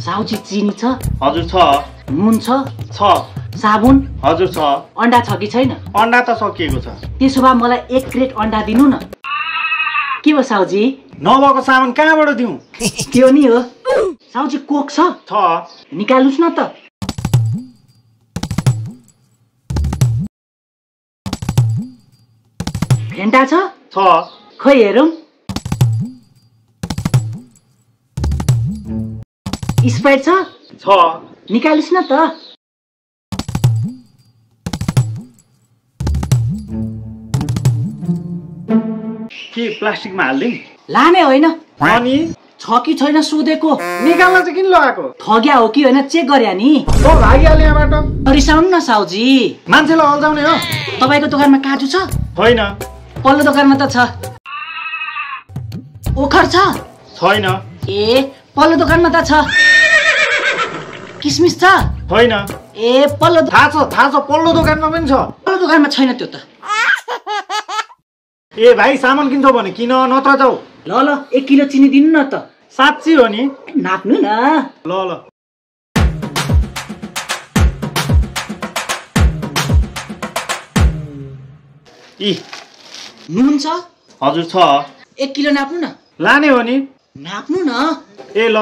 साउजी चिनी छ? हजुर छ। नुन छ? छ। साबुन? हजुर छ। अन्डा छ कि छैन? अन्डा त सकिएको छ। त्यसो भए मलाई 1 क्रेट अन्डा दिनु न। के हो साउजी? नभएको सामान कहाँबाट दिउँ? त्यो नि हो। साउजी कोक छ? छ। निकाल्नुस् न त। फेन्टा छ? छ। खोइ हेरौँ। स्प्राइट छ? छ। निकाल्नुस् न त। के प्लास्टिकमा हाल्दिउँ? लाने होइन। अनि छ कि छैन सोधेको। निकाल्न चाहिँ किन लगाएको? ठग्या हो कि होइन चेक गरे नि। त भागिहाल्यो यहाँबाट। रिसाउनु न साउजी। मान्छेलाई अल्झाउने हो? तपाईँको दोकानमा काजु छ? छैन। पल्लो दोकानमा त छ। ओखर छ? छैन। ए पल्लो दोकानमा त छ। किसमिस छ? छैन। ए पल्लो थाहा छ पल्लो दोकानमा पनि छ। पल्लो दोकानमा छैन त्यो त। ए भाइ सामान किन्छौ भने किन नत्र जाऊ। ल 1 किलो चिनी दिनु न त। साँच्ची हो नि? नाप्नु न। ल इ नुन छ? हजुर छ। 1 किलो नाप्नु न। लाने हो नि? नाप्नु न। ए ल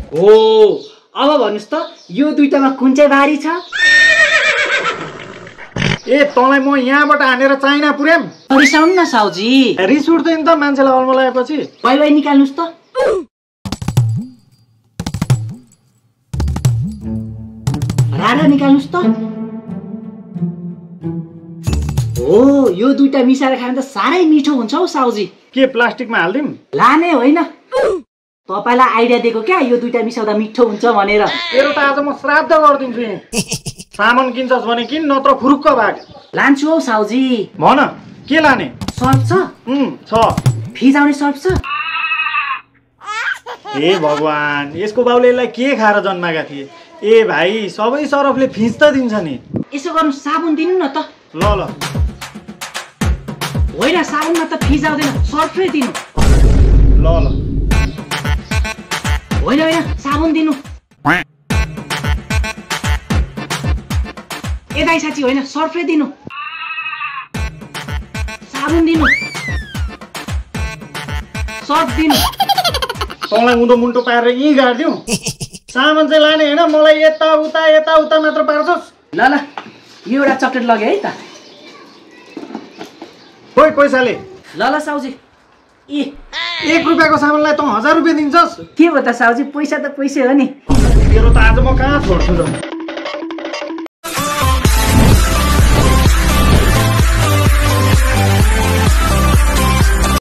हो अब भन्नुस् त यो दुईटामा कुन चाहिँ भारी छ? ए तँलाई म यहाँबाट हानेर चाइना पुर्याम? रिसाउनु न साउजी। रिस उठ्दैन त मान्छेलाई अल्मलाएपछि। बाई निकाल्नुस् त। राडा निकाल्नुस् त। हो यो दुईटा मिसाएर खानु त साह्रै मिठो हुन्छ हौ साउजी। के प्लास्टिकमा हाल्दिउँ? लाने होइन। तपाईलाई आइडिया दिएको क्या यो दुईटा मिसाउँदा मिठो हुन्छ भनेर। तेरो त आज म श्राद्ध गरिदिन्छु नि। सामान किन्छस् भने किन नत्र फुरुक्क भाग। लान्छु हौ साउजी। भन के लाने? सर्फ छ? छ। फिजाउने सर्फ छ? हे भगवान यसको बाउले यसलाई के खाएर जन्माएका थिए? ए भाइ सबै सरफले फिज त दिन्छ नि। यसो गर्नु साबुन दिनु न त। ल होइन साबुनमा त फिज आउँदैन सर्फै दिनु। ल होइन साबुन दिनु। ए दाइ साँच्ची होइन सर्फै दिनु। साबुन दिनु। सर्फ दिनु। तँलाई उँधो मुन्टो पारेर यहीँ गाडिदिउँ? सामान चाहिँ लाने होइन मलाई यता उता मात्र पार्छस्। ल यो एउटा चक्लेट लगे है त। खोइ पैसाले। ल साउजी। 1 रुपियाँको सामानलाई तँ 1000 रुपियाँ दिन्छस्? के भयो त साउजी पैसा त पैसै हो नि। तेरो त आज म कहाँ छोड्छु र।